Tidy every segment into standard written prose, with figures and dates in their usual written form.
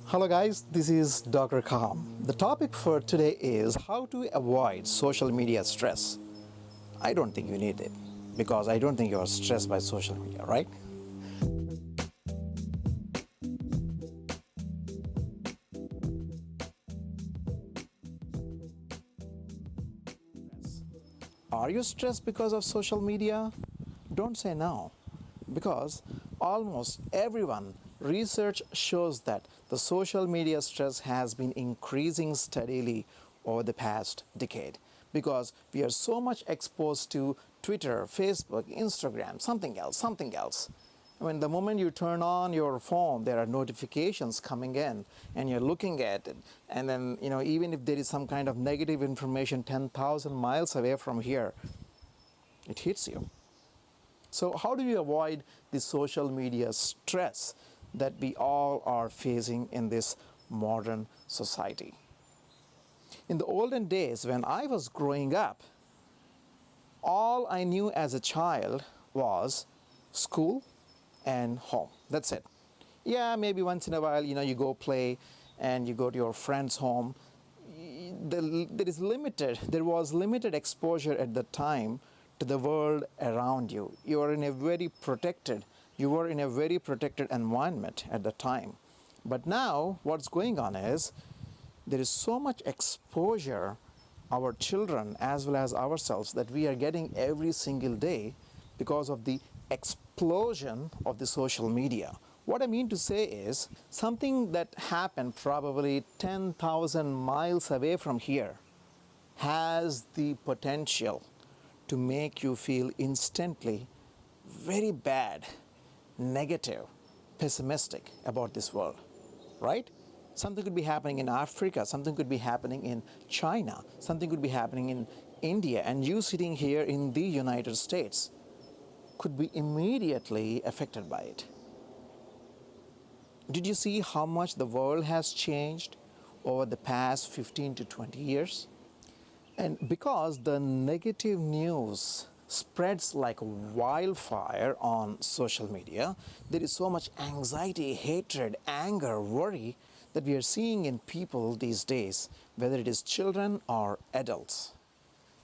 Hello guys, this is Dr. Kham. The topic for today is how to avoid social media stress. I don't think you need it because I don't think you are stressed by social media, right? Are you stressed because of social media? Don't say no, because almost everyone, research shows that the social media stress has been increasing steadily over the past decade because we are so much exposed to Twitter, Facebook, Instagram, something else, something else. I mean, the moment you turn on your phone, there are notifications coming in and you're looking at it. And then, even if there is some kind of negative information 10,000 miles away from here, it hits you. So, how do you avoid the social media stress that we all are facing in this modern society? In the olden days, when I was growing up, all I knew as a child was school and home. That's it. Yeah, maybe once in a while, you go play and you go to your friend's home. There was limited exposure at the time to the world around you. You were in a very protected environment at the time. But now what's going on is there is so much exposure our children as well as ourselves that we are getting every single day because of the explosion of the social media. What I mean to say is something that happened probably 10,000 miles away from here has the potential to make you feel instantly very bad, negative, pessimistic about this world, right? Something could be happening in Africa, something could be happening in China, something could be happening in India, and you sitting here in the United States could be immediately affected by it. Did you see how much the world has changed over the past 15 to 20 years? And because the negative news spreads like wildfire on social media, there is so much anxiety, hatred, anger, worry that we are seeing in people these days, whether it is children or adults.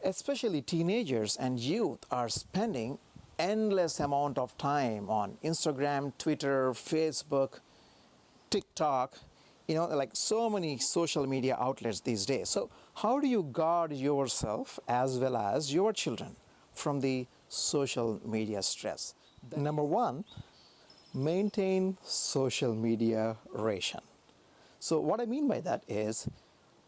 Especially teenagers and youth are spending endless amount of time on Instagram, Twitter, Facebook, TikTok, like so many social media outlets these days. So how do you guard yourself as well as your children from the social media stress? Number one, maintain social media ration. So what I mean by that is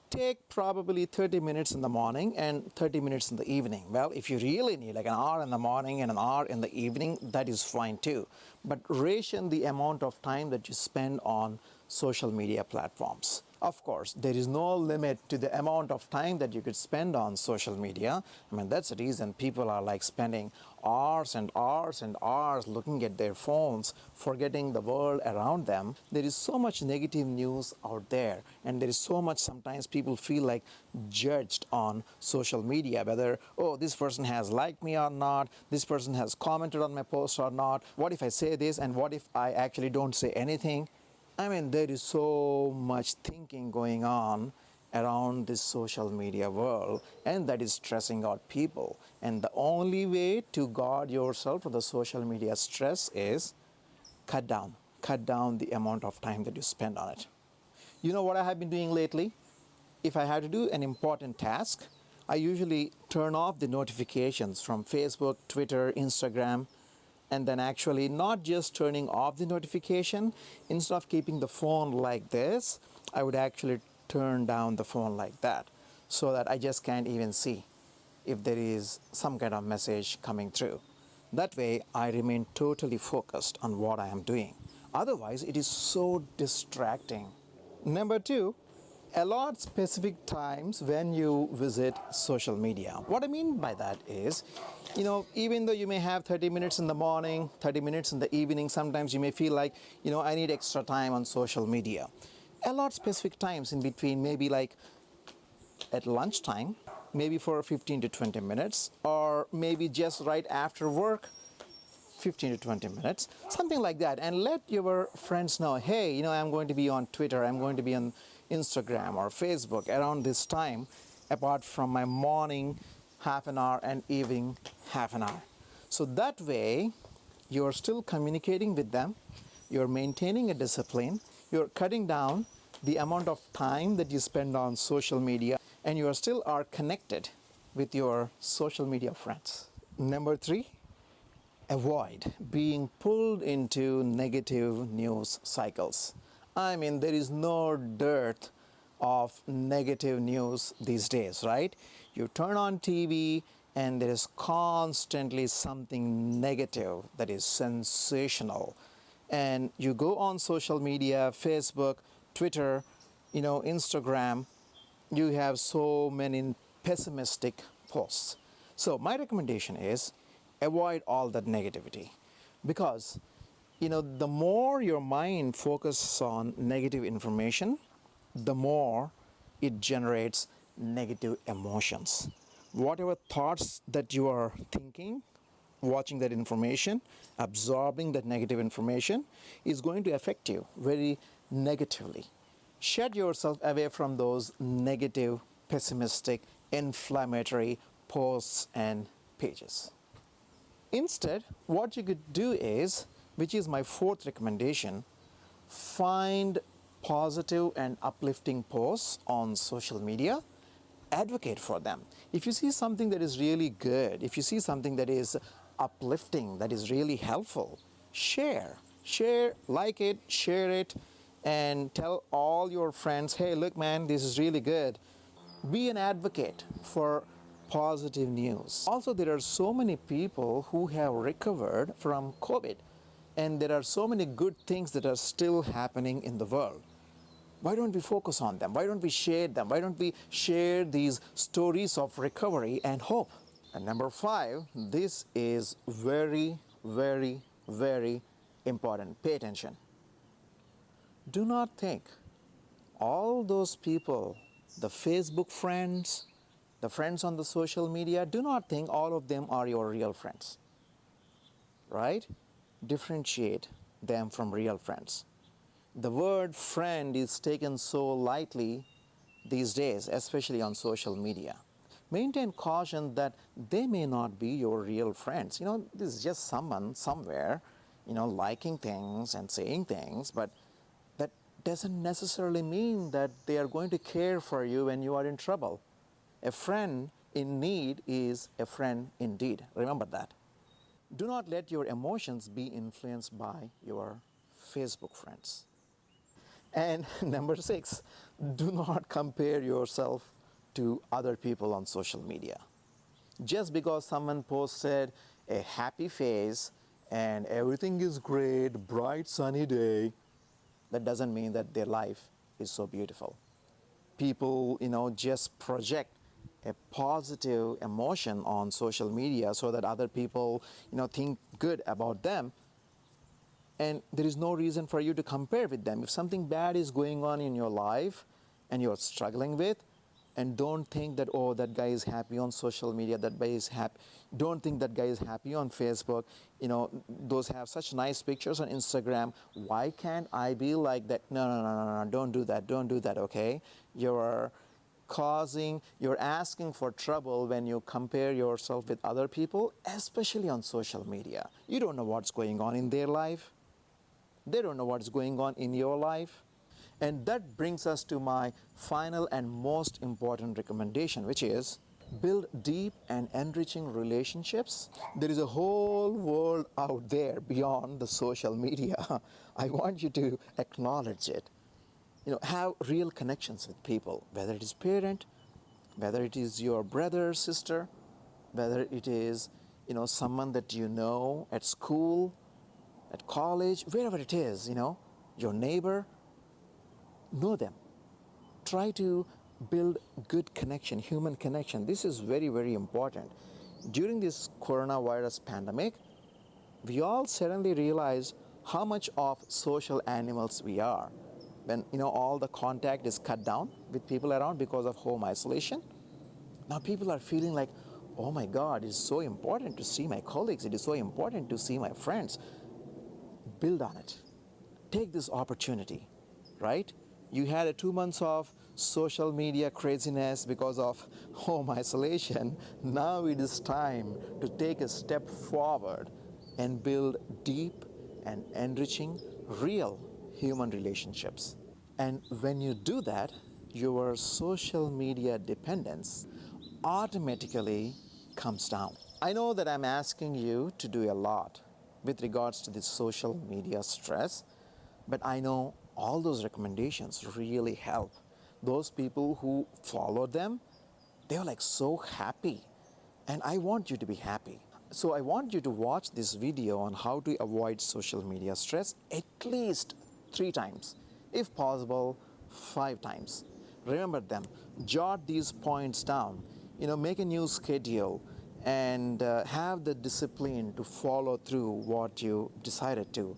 take probably 30 minutes in the morning and 30 minutes in the evening. Well, if you really need like an hour in the morning and an hour in the evening, that is fine too. But ration the amount of time that you spend on social media platforms. Of course, there is no limit to the amount of time that you could spend on social media. I mean, that's the reason people are like spending hours and hours and hours looking at their phones, forgetting the world around them. There is so much negative news out there, and there is so much sometimes people feel like judged on social media, whether, oh, this person has liked me or not, this person has commented on my post or not, what if I say this and what if I actually don't say anything? I mean, there is so much thinking going on around this social media world, and that is stressing out people. And the only way to guard yourself from the social media stress is cut down the amount of time that you spend on it. You know what I have been doing lately? If I have to do an important task, I usually turn off the notifications from Facebook, Twitter, Instagram, and then actually not just turning off the notification. Instead of keeping the phone like this, I would actually turn down the phone like that so that I just can't even see if there is some kind of message coming through. That way I remain totally focused on what I am doing. Otherwise, it is so distracting. Number two, allot specific times when you visit social media. What I mean by that is, even though you may have 30 minutes in the morning, 30 minutes in the evening, sometimes you may feel like, I need extra time on social media. Allot specific times in between, maybe like at lunchtime, maybe for 15 to 20 minutes, or maybe just right after work, 15 to 20 minutes, something like that, and let your friends know, hey, I'm going to be on Twitter, I'm going to be on Instagram or Facebook around this time, apart from my morning half an hour and evening half an hour. So that way, you're still communicating with them, you're maintaining a discipline, you're cutting down the amount of time that you spend on social media, and you still are connected with your social media friends. Number 3, avoid being pulled into negative news cycles. I mean, there is no dearth of negative news these days, right? You turn on TV and there is constantly something negative that is sensational. And you go on social media, Facebook, Twitter, Instagram, you have so many pessimistic posts. So my recommendation is avoid all that negativity, because the more your mind focuses on negative information, the more it generates negative emotions. Whatever thoughts that you are thinking, watching that information, absorbing that negative information is going to affect you very negatively. Shed yourself away from those negative, pessimistic, inflammatory posts and pages. Instead, what you could do is, which is my 4th recommendation, find positive and uplifting posts on social media, advocate for them. If you see something that is really good, if you see something that is uplifting, that is really helpful, share, like it, share it, and tell all your friends, hey, look, man, this is really good. Be an advocate for positive news. Also, there are so many people who have recovered from COVID, and there are so many good things that are still happening in the world. Why don't we focus on them? Why don't we share them? Why don't we share these stories of recovery and hope? And number 5, this is very, very, very important. Pay attention. Do not think all those people, the Facebook friends, the friends on the social media, do not think all of them are your real friends, right? Differentiate them from real friends. The word friend is taken so lightly these days, especially on social media. Maintain caution that they may not be your real friends. This is just someone somewhere, liking things and saying things, but that doesn't necessarily mean that they are going to care for you when you are in trouble. A friend in need is a friend indeed. Remember that. Do not let your emotions be influenced by your Facebook friends. And number 6, do not compare yourself to other people on social media. Just because someone posted a happy face and everything is great, bright sunny day, that doesn't mean that their life is so beautiful. People, just project a positive emotion on social media so that other people, think good about them. And there is no reason for you to compare with them. If something bad is going on in your life and you're struggling with, and don't think that, oh, that guy is happy on social media, that guy is happy. Don't think that guy is happy on Facebook. Those have such nice pictures on Instagram. Why can't I be like that? No, don't do that, okay? You're asking for trouble when you compare yourself with other people, especially on social media. You don't know what's going on in their life. They don't know what's going on in your life. And that brings us to my final and most important recommendation, which is build deep and enriching relationships. There is a whole world out there beyond the social media. I want you to acknowledge it. Have real connections with people, whether it is parent, whether it is your brother, sister, whether it is, someone that you know at school, at college, wherever it is, your neighbor. Know them. Try to build good connection, human connection. This is very, very important. During this coronavirus pandemic, we all suddenly realized how much of social animals we are. When all the contact is cut down with people around because of home isolation, now people are feeling like, oh my God, it's so important to see my colleagues, it is so important to see my friends. Build on it. Take this opportunity, right? You had a 2 months of social media craziness because of home isolation. Now it is time to take a step forward and build deep and enriching real human relationships. And when you do that, your social media dependence automatically comes down. I know that I'm asking you to do a lot with regards to this social media stress, but I know all those recommendations really help. Those people who follow them, they are like so happy. And I want you to be happy. So I want you to watch this video on how to avoid social media stress at least 3 times, if possible, 5 times. Remember them, jot these points down, make a new schedule and have the discipline to follow through what you decided to.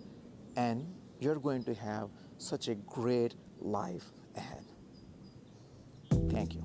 And you're going to have such a great life ahead. Thank you.